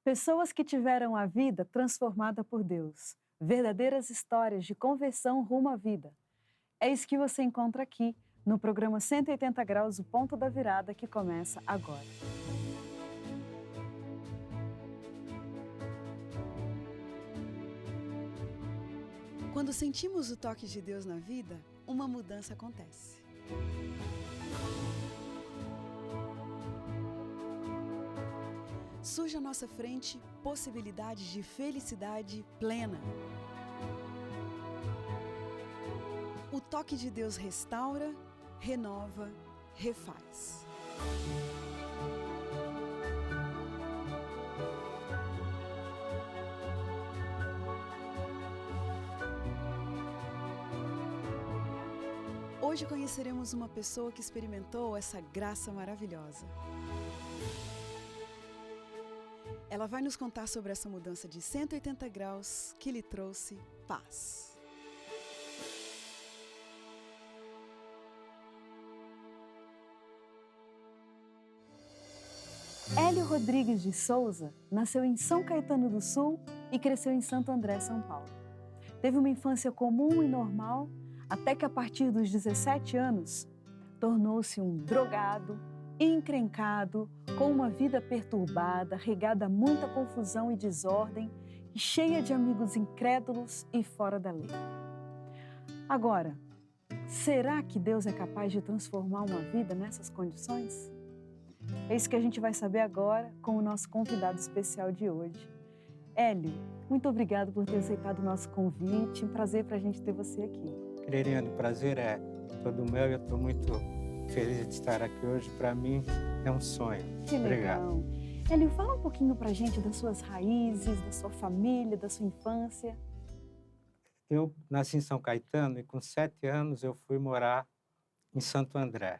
Pessoas que tiveram a vida transformada por Deus. Verdadeiras histórias de conversão rumo à vida. É isso que você encontra aqui, no programa 180 Graus, o Ponto da Virada, que começa agora. Quando sentimos o toque de Deus na vida, uma mudança acontece. Surge à nossa frente possibilidades de felicidade plena. O toque de Deus restaura, renova, refaz. Hoje conheceremos uma pessoa que experimentou essa graça maravilhosa. Ela vai nos contar sobre essa mudança de 180 graus que lhe trouxe paz. Hélio Rodrigues de Souza nasceu em São Caetano do Sul e cresceu em Santo André, São Paulo. Teve uma infância comum e normal, até que a partir dos 17 anos, tornou-se um drogado, encrencado, com uma vida perturbada, regada a muita confusão e desordem, e cheia de amigos incrédulos e fora da lei. Agora, será que Deus é capaz de transformar uma vida nessas condições? É isso que a gente vai saber agora com o nosso convidado especial de hoje. Hélio, muito obrigado por ter aceitado o nosso convite. Um prazer para a gente ter você aqui. Querendo, o prazer é todo meu e eu estou muito feliz de estar aqui hoje. Para mim é um sonho. Que legal. Obrigado. Hélio, fala um pouquinho para a gente das suas raízes, da sua família, da sua infância. Eu nasci em São Caetano e com 7 anos eu fui morar em Santo André.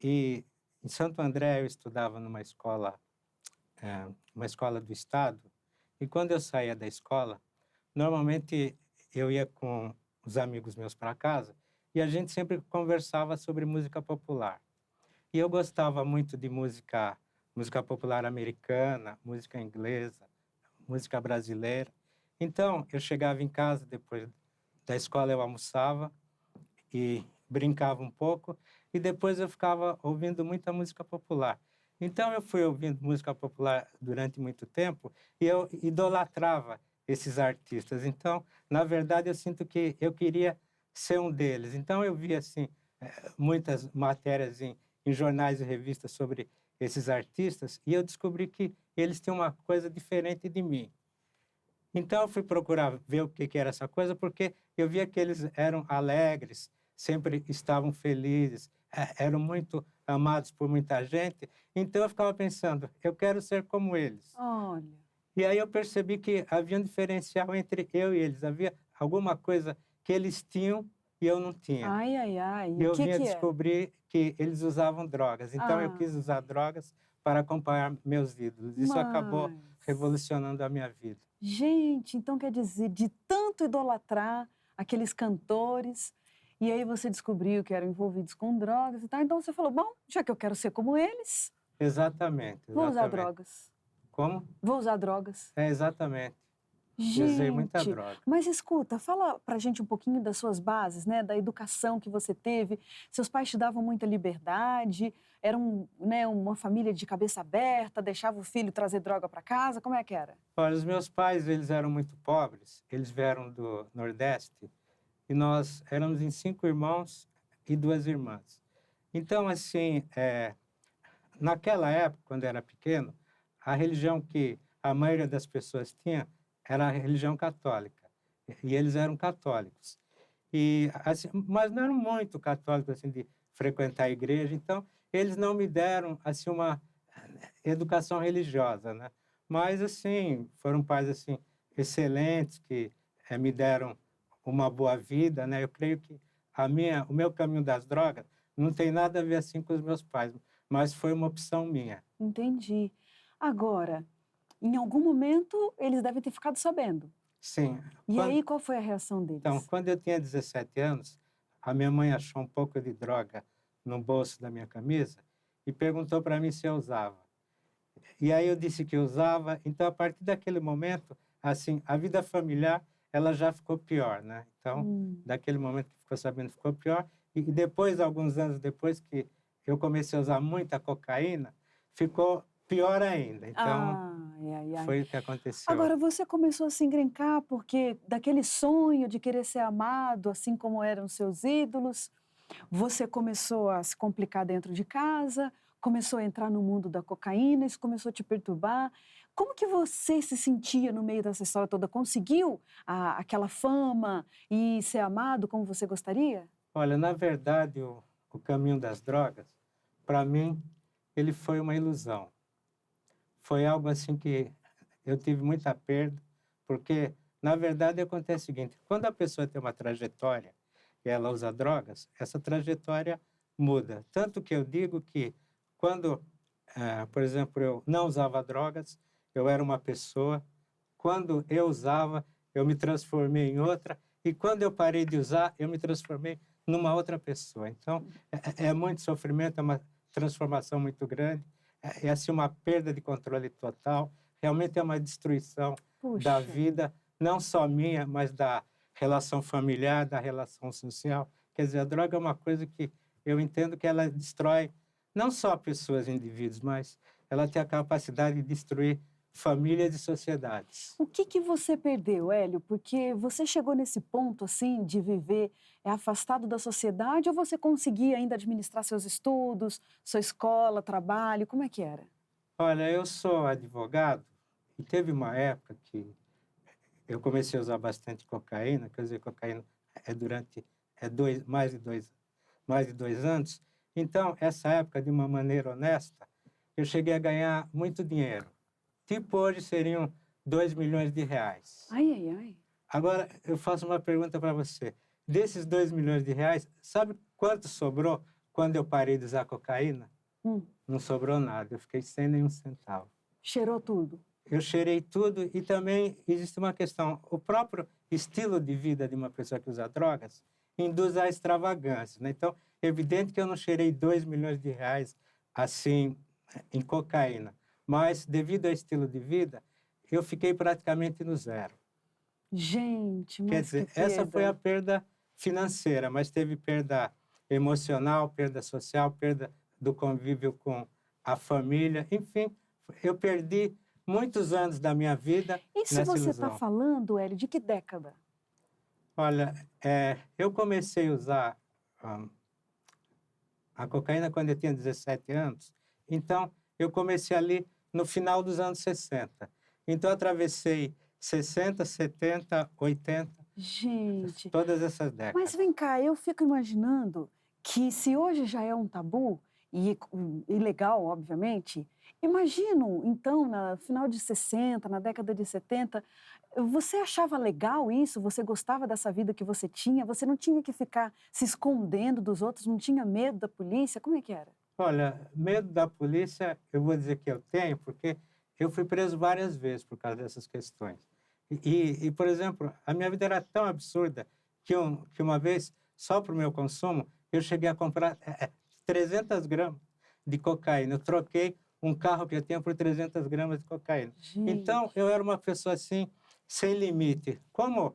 E em Santo André eu estudava numa escola do estado, e quando eu saía da escola, normalmente eu ia com os amigos meus para casa e a gente sempre conversava sobre música popular. E eu gostava muito de música popular americana, música inglesa, música brasileira. Então eu chegava em casa, depois da escola eu almoçava e brincava um pouco, e depois eu ficava ouvindo muita música popular. Então eu fui ouvindo música popular durante muito tempo e eu idolatrava esses artistas. Então, na verdade, eu sinto que eu queria ser um deles. Então eu via assim muitas matérias em jornais e revistas sobre esses artistas e eu descobri que eles tinham uma coisa diferente de mim. Então eu fui procurar ver o que era essa coisa, porque eu via que eles eram alegres, sempre estavam felizes, eram muito amados por muita gente. Então eu ficava pensando, eu quero ser como eles. Olha. E aí eu percebi que havia um diferencial entre eu e eles. Havia alguma coisa que eles tinham e eu não tinha. Ai, ai, ai. E eu O que vinha que é? descobrir que eles usavam drogas. Então eu quis usar drogas para acompanhar meus ídolos. Isso acabou revolucionando a minha vida. Gente, então quer dizer, de tanto idolatrar aqueles cantores, e aí você descobriu que eram envolvidos com drogas e tal, então você falou, bom, já que eu quero ser como eles, Exatamente. vou usar drogas. Como? Vou usar drogas. É, exatamente. Gente, usei muita droga. Mas escuta, fala pra gente um pouquinho das suas bases, né, da educação que você teve. Seus pais te davam muita liberdade, eram, né, uma família de cabeça aberta, deixava o filho trazer droga para casa, como é que era? Olha, os meus pais, eles eram muito pobres, eles vieram do Nordeste e nós éramos em 5 irmãos e 2 irmãs. Então, assim, naquela época, quando eu era pequeno, a religião que a maioria das pessoas tinha era a religião católica, e eles eram católicos. E, assim, mas não eram muito católicos, assim, de frequentar a igreja, então eles não me deram, assim, uma educação religiosa, né? Mas, assim, foram pais, assim, excelentes, que me deram uma boa vida, né? Eu creio que o meu caminho das drogas não tem nada a ver, assim, com os meus pais, mas foi uma opção minha. Entendi. Agora, em algum momento, eles devem ter ficado sabendo. Sim. E aí, qual foi a reação deles? Então, quando eu tinha 17 anos, a minha mãe achou um pouco de droga no bolso da minha camisa e perguntou para mim se eu usava. E aí eu disse que usava. Então, a partir daquele momento, assim, a vida familiar, ela já ficou pior, né? Então, daquele momento que ficou sabendo, ficou pior. E depois, alguns anos depois que eu comecei a usar muita cocaína, ficou pior ainda. Então, Ai, ai, ai. foi o que aconteceu. Agora, você começou a se encrencar porque daquele sonho de querer ser amado, assim como eram seus ídolos, você começou a se complicar dentro de casa, começou a entrar no mundo da cocaína, isso começou a te perturbar. Como que você se sentia no meio dessa história toda? Conseguiu aquela fama e ser amado como você gostaria? Olha, na verdade, o caminho das drogas, para mim, ele foi uma ilusão. Foi algo assim que eu tive muita perda, porque, na verdade, acontece o seguinte: quando a pessoa tem uma trajetória e ela usa drogas, essa trajetória muda. Tanto que eu digo que, quando, por exemplo, eu não usava drogas, eu era uma pessoa. Quando eu usava, eu me transformei em outra. E quando eu parei de usar, eu me transformei numa outra pessoa. Então, é muito sofrimento, é uma transformação muito grande. É assim, uma perda de controle total. Realmente é uma destruição da Puxa. vida, não só minha, mas da relação familiar, da relação social. Quer dizer, a droga é uma coisa que eu entendo que ela destrói não só pessoas, indivíduos, mas ela tem a capacidade de destruir famílias e sociedades. O que você perdeu, Hélio? Porque você chegou nesse ponto, assim, de viver afastado da sociedade ou você conseguia ainda administrar seus estudos, sua escola, trabalho? Como é que era? Olha, eu sou advogado e teve uma época que eu comecei a usar bastante cocaína, quer dizer, cocaína durante mais de dois anos. Então, essa época, de uma maneira honesta, eu cheguei a ganhar muito dinheiro. Tipo, hoje seriam 2 milhões de reais. Ai, ai, ai. Agora, eu faço uma pergunta para você. Desses 2 milhões de reais, sabe quanto sobrou quando eu parei de usar cocaína? Não sobrou nada, eu fiquei sem nenhum centavo. Cheirou tudo? Eu cheirei tudo e também existe uma questão. O próprio estilo de vida de uma pessoa que usa drogas induz à extravagância, né? Então, é evidente que eu não cheirei 2 milhões de reais assim em cocaína, mas devido ao estilo de vida, eu fiquei praticamente no zero. Gente, Quer mas que dizer, essa foi a perda. perda financeira, mas teve perda emocional, perda social, perda do convívio com a família. Enfim, eu perdi muitos anos da minha vida Isso nessa você está ilusão. falando, Hélio, de que década? Olha, eu comecei a usar a cocaína quando eu tinha 17 anos. Então, eu comecei ali no final dos anos 60. Então, eu atravessei 60, 70, 80, Gente, todas essas mas décadas. vem cá, eu fico imaginando que se hoje já é um tabu, e ilegal, obviamente, imagino, então, no final de 60, na década de 70, você achava legal isso? Você gostava dessa vida que você tinha? Você não tinha que ficar se escondendo dos outros? Não tinha medo da polícia? Como é que era? Olha, medo da polícia, eu vou dizer que eu tenho, porque eu fui preso várias vezes por causa dessas questões. Por exemplo, a minha vida era tão absurda que uma vez, só para o meu consumo, eu cheguei a comprar 300 gramas de cocaína. Eu troquei um carro que eu tinha por 300 gramas de cocaína. Então, Gente, eu era uma pessoa assim, sem limite. Como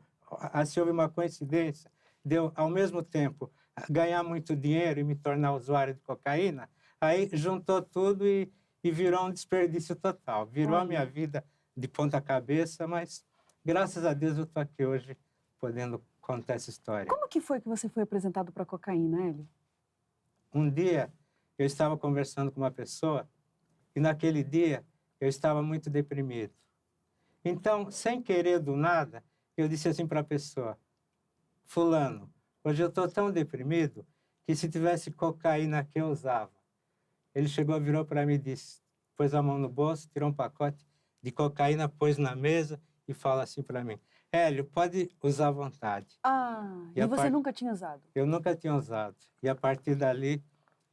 assim, houve uma coincidência de eu, ao mesmo tempo, ganhar muito dinheiro e me tornar usuário de cocaína, aí juntou tudo e virou um desperdício total. Virou a minha olha, vida de ponta cabeça, mas graças a Deus eu estou aqui hoje podendo contar essa história. como que foi que você foi apresentado para cocaína, Hélio? Um dia eu estava conversando com uma pessoa e naquele dia eu estava muito deprimido. Então, sem querer do nada, eu disse assim para a pessoa: Fulano, hoje eu estou tão deprimido que se tivesse cocaína que eu usava. Ele chegou, virou para mim e disse, pôs a mão no bolso, tirou um pacote de cocaína, pôs na mesa e fala assim para mim: Hélio, pode usar à vontade. Ah, E e você nunca tinha usado? Eu nunca tinha usado. E a partir dali,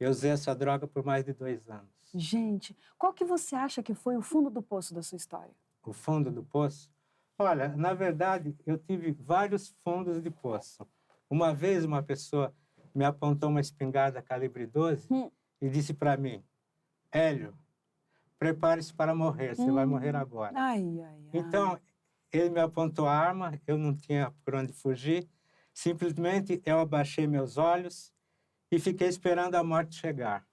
eu usei essa droga por mais de 2 anos. Gente, qual que você acha que foi o fundo do poço da sua história? O fundo do poço? Olha, na verdade, eu tive vários fundos de poço. Uma vez, uma pessoa me apontou uma espingarda calibre 12 e disse para mim: Hélio, prepare-se para morrer, você vai morrer agora. Ai, ai, ai. Então, ele me apontou a arma, eu não tinha por onde fugir, simplesmente eu abaixei meus olhos e fiquei esperando a morte chegar.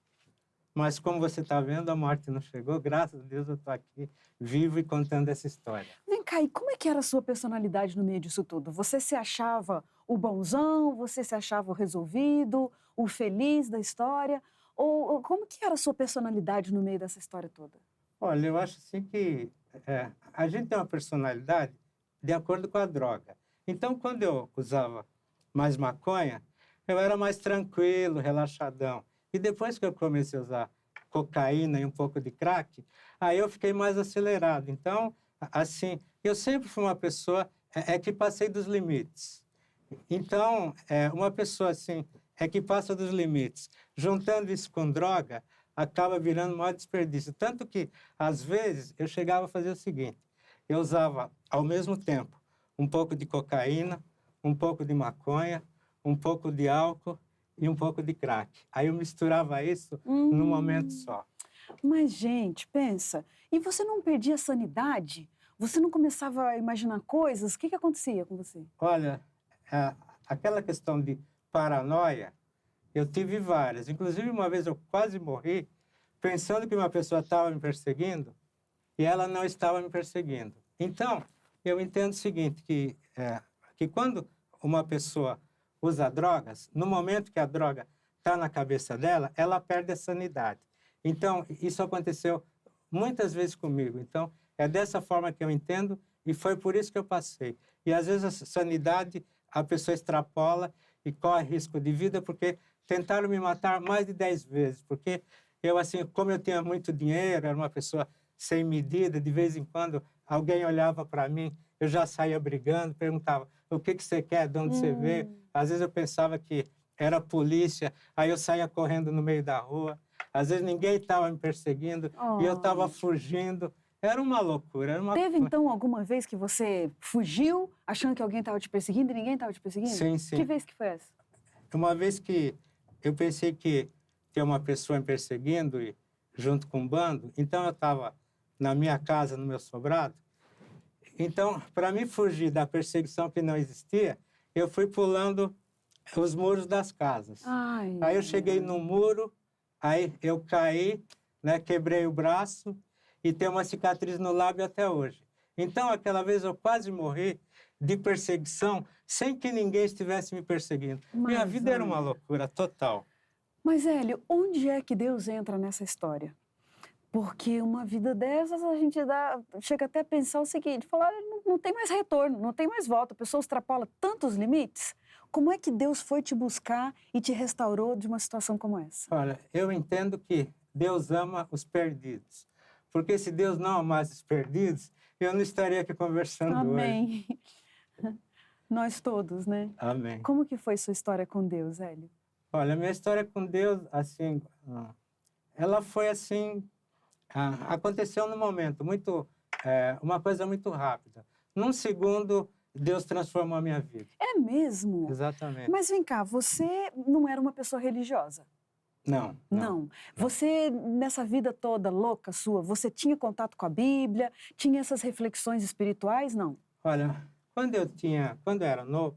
Mas, como você está vendo, a morte não chegou. Graças a Deus eu estou aqui, vivo e contando essa história. Vem cá, e como é que era a sua personalidade no meio disso tudo? Você se achava o bonzão? Você se achava o resolvido, o feliz da história? Ou como que era a sua personalidade no meio dessa história toda? Olha, eu acho assim que a gente tem uma personalidade de acordo com a droga. Então, quando eu usava mais maconha, eu era mais tranquilo, relaxadão. E depois que eu comecei a usar cocaína e um pouco de crack, aí eu fiquei mais acelerado. Então, assim, eu sempre fui uma pessoa que passei dos limites. Então, uma pessoa assim, que passa dos limites, juntando isso com droga, acaba virando um maior desperdício. Tanto que, às vezes, eu chegava a fazer o seguinte, eu usava, ao mesmo tempo, um pouco de cocaína, um pouco de maconha, um pouco de álcool e um pouco de crack. Aí eu misturava isso num momento só. Mas, gente, pensa, e você não perdia a sanidade? Você não começava a imaginar coisas? O que acontecia com você? Olha, aquela questão de paranoia, eu tive várias. Inclusive, uma vez eu quase morri pensando que uma pessoa estava me perseguindo e ela não estava me perseguindo. Então, eu entendo o seguinte, que quando uma pessoa usa drogas, no momento que a droga está na cabeça dela, ela perde a sanidade. Então, isso aconteceu muitas vezes comigo. Então, é dessa forma que eu entendo e foi por isso que eu passei. E, às vezes, a sanidade, a pessoa extrapola e corre risco de vida, porque tentaram me matar mais de 10 vezes, porque eu, assim, como eu tinha muito dinheiro, era uma pessoa sem medida, de vez em quando alguém olhava para mim, eu já saía brigando, perguntava, o que você quer, de onde você veio? Às vezes eu pensava que era polícia, aí eu saía correndo no meio da rua, às vezes ninguém estava me perseguindo e eu estava fugindo. Era uma loucura. Era uma... Teve, então, alguma vez que você fugiu achando que alguém estava te perseguindo e ninguém estava te perseguindo? Sim, sim. Que vez que foi essa? Uma vez que eu pensei que tinha uma pessoa me perseguindo e junto com um bando, então eu estava na minha casa, no meu sobrado. Então, para mim fugir da perseguição que não existia, eu fui pulando os muros das casas. Ai, aí eu cheguei no muro, aí eu caí, né, quebrei o braço e tenho uma cicatriz no lábio até hoje. Então, aquela vez eu quase morri de perseguição sem que ninguém estivesse me perseguindo. Minha vida era uma loucura total. Mas, Hélio, onde é que Deus entra nessa história? Porque uma vida dessas a gente chega até a pensar o seguinte, falar, não tem mais retorno, não tem mais volta, a pessoa extrapola tantos limites. Como é que Deus foi te buscar e te restaurou de uma situação como essa? Olha, eu entendo que Deus ama os perdidos. Porque se Deus não amasse os perdidos, eu não estaria aqui conversando hoje. Amém. Nós todos, né? Amém. Como que foi sua história com Deus, Hélio? Olha, minha história com Deus, assim, ela foi assim, aconteceu num momento muito, uma coisa muito rápida. Num segundo, Deus transformou a minha vida. É mesmo? Exatamente. Mas vem cá, você não era uma pessoa religiosa? Não. Não. Você, nessa vida toda louca sua, você tinha contato com a Bíblia? Tinha essas reflexões espirituais? Não? Olha, quando eu era novo,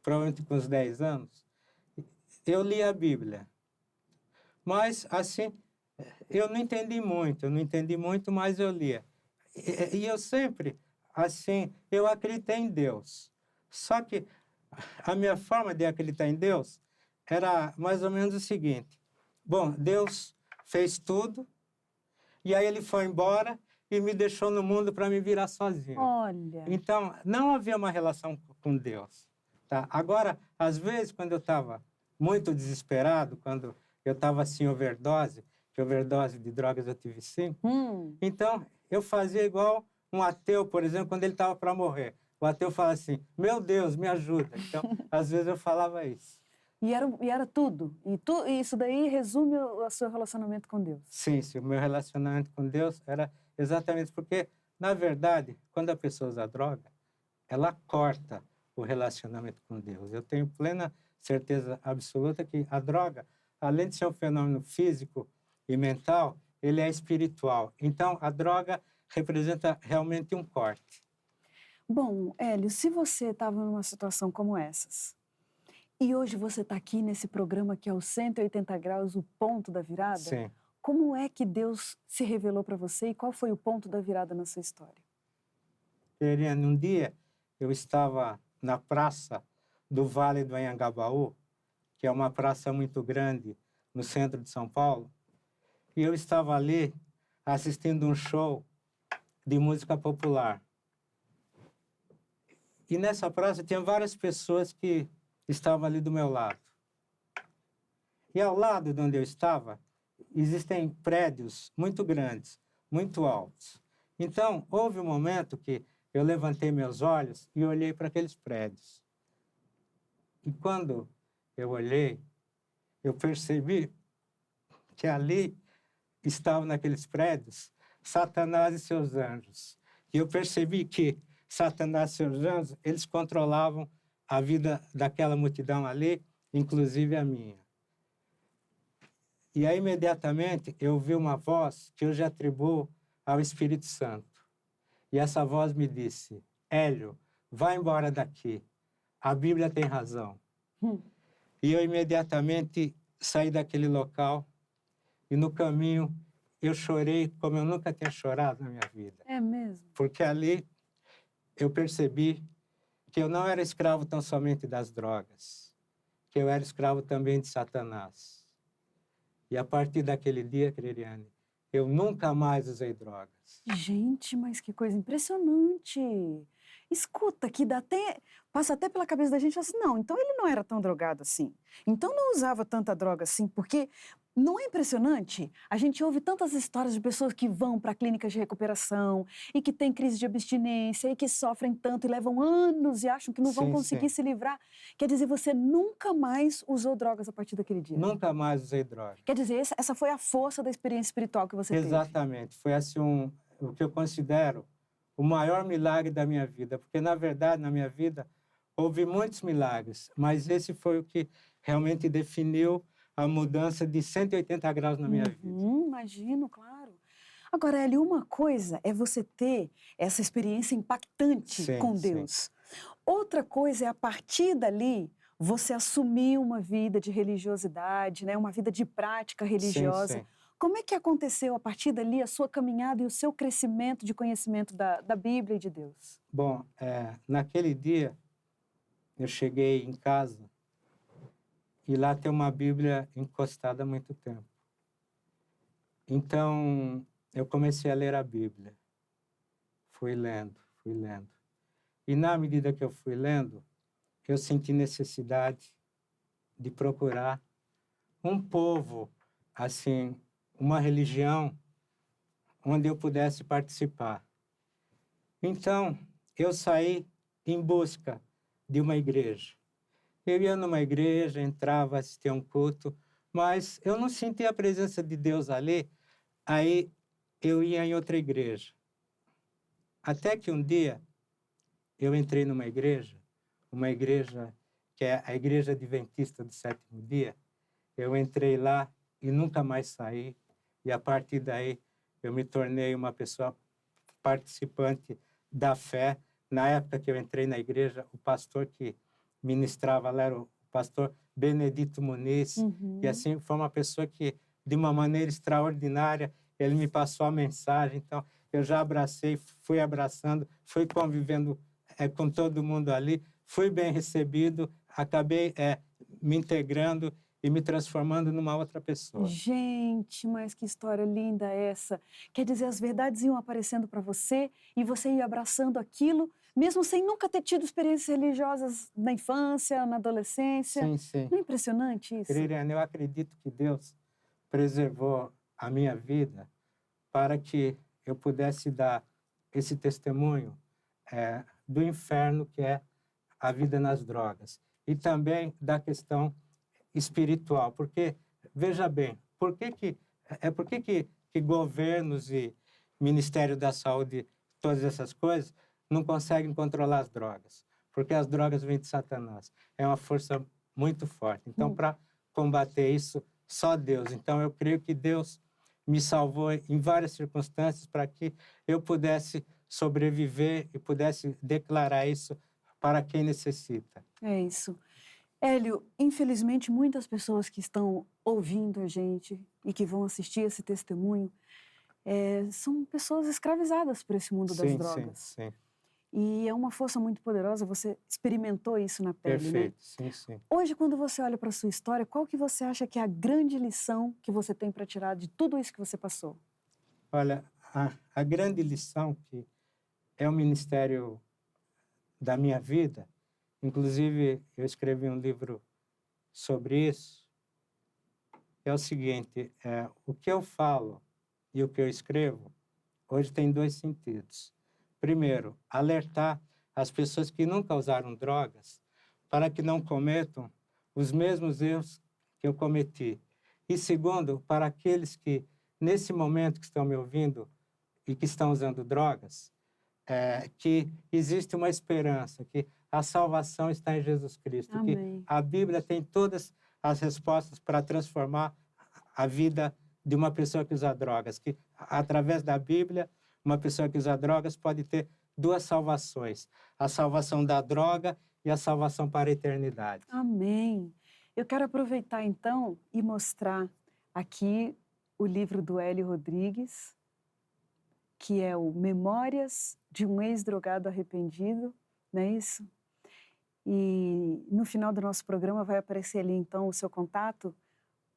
provavelmente com uns 10 anos, eu li a Bíblia. Mas, assim, eu não entendi muito, mas eu lia. E eu sempre, assim, eu acreditei em Deus. Só que a minha forma de acreditar em Deus era mais ou menos o seguinte. Bom, Deus fez tudo, e aí ele foi embora e me deixou no mundo para me virar sozinho. Olha. Então, não havia uma relação com Deus. Tá? Agora, às vezes, quando eu estava muito desesperado, quando eu estava assim, overdose, que overdose de drogas eu tive 5, então eu fazia igual um ateu, por exemplo, quando ele estava para morrer. O ateu fala assim, meu Deus, me ajuda. Então, às vezes eu falava isso. E era tudo? E isso daí resume o seu relacionamento com Deus? Sim, o meu relacionamento com Deus era exatamente porque, na verdade, quando a pessoa usa droga, ela corta o relacionamento com Deus. Eu tenho plena certeza absoluta que a droga, além de ser um fenômeno físico e mental, ele é espiritual. Então, a droga representa realmente um corte. Bom, Hélio, se você estava numa situação como essas, e hoje você está aqui nesse programa que é o 180 graus, o ponto da virada, Sim. como é que Deus se revelou para você e qual foi o ponto da virada na sua história? Eliane, um dia eu estava na praça do Vale do Anhangabaú, que é uma praça muito grande no centro de São Paulo, e eu estava ali assistindo um show de música popular. E nessa praça tinha várias pessoas que estavam ali do meu lado. E ao lado de onde eu estava, existem prédios muito grandes, muito altos. Então, houve um momento que eu levantei meus olhos e olhei para aqueles prédios. E quando eu olhei, eu percebi que ali estavam naqueles prédios Satanás e seus anjos. E eu percebi que Satanás e seus anjos, eles controlavam a vida daquela multidão ali, inclusive a minha. E aí, imediatamente, eu ouvi uma voz que eu já atribuo ao Espírito Santo. E essa voz me disse, Hélio, vai embora daqui. A Bíblia tem razão. E eu imediatamente saí daquele local e no caminho eu chorei como eu nunca tinha chorado na minha vida. É mesmo? Porque ali eu percebi que eu não era escravo tão somente das drogas, que eu era escravo também de Satanás. E a partir daquele dia, Creriane, eu nunca mais usei drogas. Gente, mas que coisa impressionante! Escuta, que dá até, passa até pela cabeça da gente assim, não, então ele não era tão drogado assim. Então não usava tanta droga assim, porque não é impressionante? A gente ouve tantas histórias de pessoas que vão para clínicas de recuperação e que têm crise de abstinência e que sofrem tanto e levam anos e acham que não vão Sim, conseguir sim. se livrar. Quer dizer, você nunca mais usou drogas a partir daquele dia? Nunca mais usei drogas. Quer dizer, essa foi a força da experiência espiritual que você teve? Exatamente. Foi assim o que eu considero o maior milagre da minha vida, porque na verdade na minha vida houve muitos milagres, mas esse foi o que realmente definiu a mudança de 180 graus na minha vida. Imagino, claro. Agora, Eli, uma coisa é você ter essa experiência impactante Sim, com sim. Deus. Outra coisa é, a partir dali, você assumir uma vida de religiosidade, né? Uma vida de prática religiosa. Sim, sim. Como é que aconteceu, a partir dali, a sua caminhada e o seu crescimento de conhecimento da Bíblia e de Deus? Bom, naquele dia eu cheguei em casa e lá tem uma Bíblia encostada há muito tempo. Então, eu comecei a ler a Bíblia. Fui lendo, fui lendo. E na medida que eu fui lendo, eu senti necessidade de procurar um povo, assim, uma religião onde eu pudesse participar. Então, eu saí em busca de uma igreja. Eu ia numa igreja, entrava, assistia um culto, mas eu não sentia a presença de Deus ali, aí eu ia em outra igreja. Até que um dia eu entrei numa igreja, uma igreja que é a Igreja Adventista do Sétimo Dia. Eu entrei lá e nunca mais saí, e a partir daí eu me tornei uma pessoa participante da fé. Na época que eu entrei na igreja, o pastor que ministrava lá era o pastor Benedito Muniz, e assim foi uma pessoa que, de uma maneira extraordinária, ele me passou a mensagem. Então, eu já abracei, fui abraçando, fui convivendo com todo mundo ali, fui bem recebido, acabei me integrando e me transformando numa outra pessoa. Gente, mas que história linda essa! Quer dizer, as verdades iam aparecendo para você e você ia abraçando aquilo, mesmo sem nunca ter tido experiências religiosas na infância, na adolescência. Sim, sim. Não é impressionante isso? Creriane, eu acredito que Deus preservou a minha vida para que eu pudesse dar esse testemunho do inferno que é a vida nas drogas e também da questão espiritual, porque veja bem, por que governos e Ministério da Saúde, todas essas coisas não conseguem controlar as drogas? Porque as drogas vêm de Satanás. É uma força muito forte. Então, para combater isso, só Deus. Então, eu creio que Deus me salvou em várias circunstâncias para que eu pudesse sobreviver e pudesse declarar isso para quem necessita. É isso. Hélio, infelizmente, muitas pessoas que estão ouvindo a gente e que vão assistir esse testemunho são pessoas escravizadas por esse mundo das drogas. Sim. E é uma força muito poderosa, você experimentou isso na pele, Perfeito, né? sim. Hoje, quando você olha para a sua história, qual que você acha que é a grande lição que você tem para tirar de tudo isso que você passou? Olha, a grande lição que é o ministério da minha vida, inclusive eu escrevi um livro sobre isso, é o seguinte, o que eu falo e o que eu escrevo, hoje tem dois sentidos. Primeiro, alertar as pessoas que nunca usaram drogas para que não cometam os mesmos erros que eu cometi. E segundo, para aqueles que, nesse momento que estão me ouvindo e que estão usando drogas, que existe uma esperança, que a salvação está em Jesus Cristo, Amém. que a Bíblia tem todas as respostas para transformar a vida de uma pessoa que usa drogas, que através da Bíblia, uma pessoa que usa drogas pode ter duas salvações, a salvação da droga e a salvação para a eternidade. Amém. Eu quero aproveitar então e mostrar aqui o livro do Hélio Rodrigues, que é o Memórias de um Ex-Drogado Arrependido, não é isso? E no final do nosso programa vai aparecer ali então o seu contato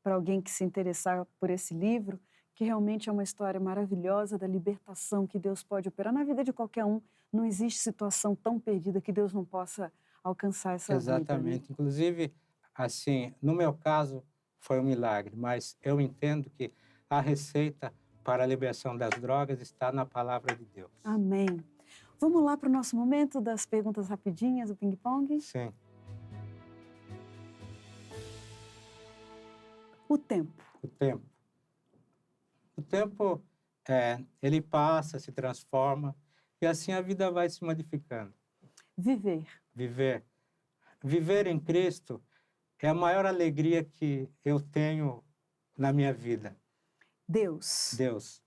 para alguém que se interessar por esse livro, que realmente é uma história maravilhosa da libertação que Deus pode operar na vida de qualquer um. Não existe situação tão perdida que Deus não possa alcançar essa vida. Exatamente. Né? Inclusive, assim, no meu caso, foi um milagre, mas eu entendo que a receita para a liberação das drogas está na palavra de Deus. Amém. Vamos lá para o nosso momento das perguntas rapidinhas, o ping-pong? Sim. O tempo. O tempo, ele passa, se transforma, e assim a vida vai se modificando. Viver em Cristo é a maior alegria que eu tenho na minha vida. Deus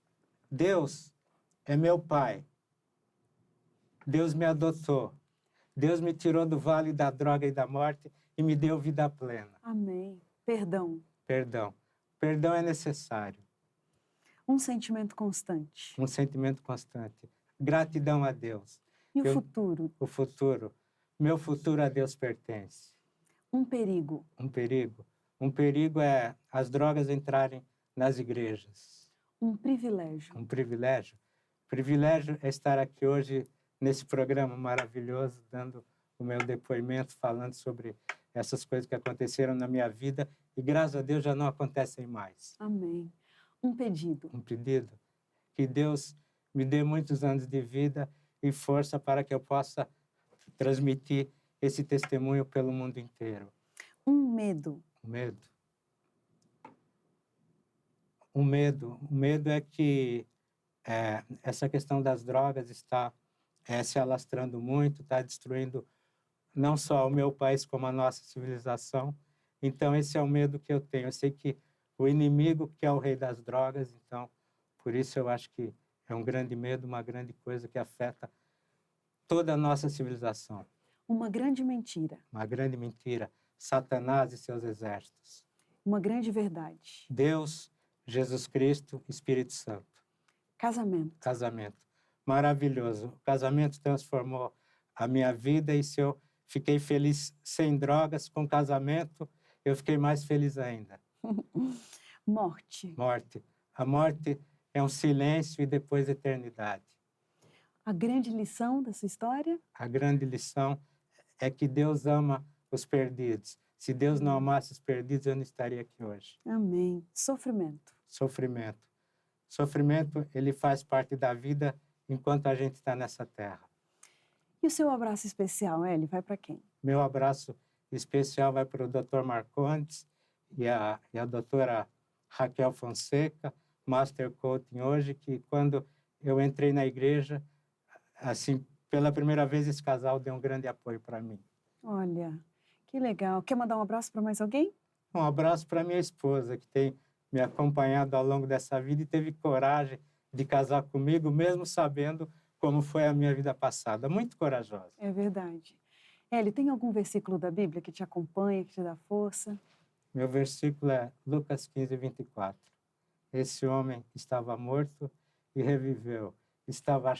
é meu Pai. Deus me adotou. Deus me tirou do vale da droga e da morte e me deu vida plena. Amém. Perdão é necessário. Um sentimento constante. Gratidão a Deus. E o futuro? O futuro. Meu futuro a Deus pertence. Um perigo. Um perigo é as drogas entrarem nas igrejas. Um privilégio. Privilégio é estar aqui hoje nesse programa maravilhoso, dando o meu depoimento, falando sobre essas coisas que aconteceram na minha vida e, graças a Deus, já não acontecem mais. Amém. Um pedido. Que Deus me dê muitos anos de vida e força para que eu possa transmitir esse testemunho pelo mundo inteiro. Um medo. O medo é que essa questão das drogas está se alastrando muito, está destruindo não só o meu país, como a nossa civilização. Então, esse é o medo que eu tenho. Eu sei que o inimigo que é o rei das drogas, então, por isso eu acho que é um grande medo, uma grande coisa que afeta toda a nossa civilização. Uma grande mentira. Satanás e seus exércitos. Uma grande verdade. Deus, Jesus Cristo, Espírito Santo. Casamento. Maravilhoso. O casamento transformou a minha vida e se eu fiquei feliz sem drogas, com casamento, eu fiquei mais feliz ainda. Morte. A morte é um silêncio e depois eternidade. A grande lição dessa história? A grande lição é que Deus ama os perdidos. Se Deus não amasse os perdidos, eu não estaria aqui hoje. Amém. Sofrimento, ele faz parte da vida enquanto a gente está nessa terra. E o seu abraço especial, Hélio, vai para quem? Meu abraço especial vai para o Dr. Marcondes e a doutora Raquel Fonseca, Master Coaching hoje, que quando eu entrei na igreja, assim, pela primeira vez esse casal deu um grande apoio para mim. Olha, que legal. Quer mandar um abraço para mais alguém? Um abraço para minha esposa, que tem me acompanhado ao longo dessa vida e teve coragem de casar comigo, mesmo sabendo como foi a minha vida passada. Muito corajosa. É verdade. Eli, tem algum versículo da Bíblia que te acompanha, que te dá força? Meu versículo é Lucas 15, 24. Esse homem estava morto e reviveu. Estava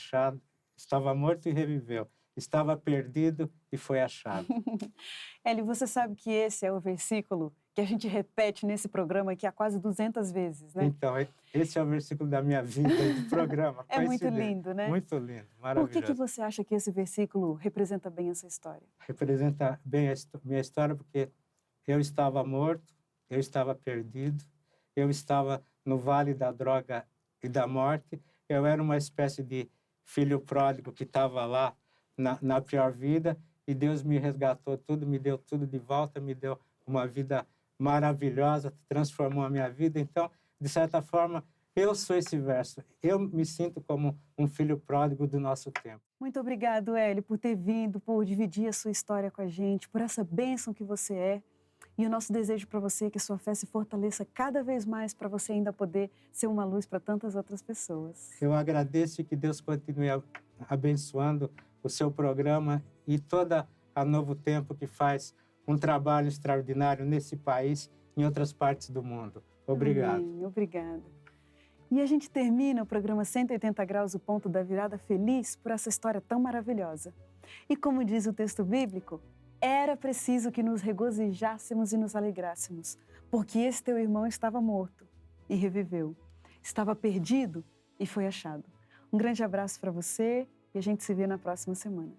morto e reviveu. Estava perdido e foi achado. Eli, você sabe que esse é o versículo que a gente repete nesse programa aqui há quase 200 vezes, né? Então, esse é o versículo da minha vida, do programa. É muito lindo, né? Muito lindo, Por que maravilhoso. você acha que esse versículo representa bem essa história? Representa bem a minha história, porque eu estava morto, eu estava perdido, eu estava no vale da droga e da morte, eu era uma espécie de filho pródigo que estava lá na pior vida, e Deus me resgatou tudo, me deu tudo de volta, me deu uma vida maravilhosa, transformou a minha vida. Então, de certa forma, eu sou esse verso. Eu me sinto como um filho pródigo do nosso tempo. Muito obrigado, Eli, por ter vindo, por dividir a sua história com a gente, por essa bênção que você é. E o nosso desejo para você é que sua fé se fortaleça cada vez mais para você ainda poder ser uma luz para tantas outras pessoas. Eu agradeço e que Deus continue abençoando o seu programa e toda a Novo Tempo, que faz um trabalho extraordinário nesse país e em outras partes do mundo. Obrigado. Amém. Obrigada. E a gente termina o programa 180 Graus, o ponto da virada, feliz por essa história tão maravilhosa. E como diz o texto bíblico, era preciso que nos regozijássemos e nos alegrássemos, porque esse teu irmão estava morto e reviveu. Estava perdido e foi achado. Um grande abraço para você e a gente se vê na próxima semana.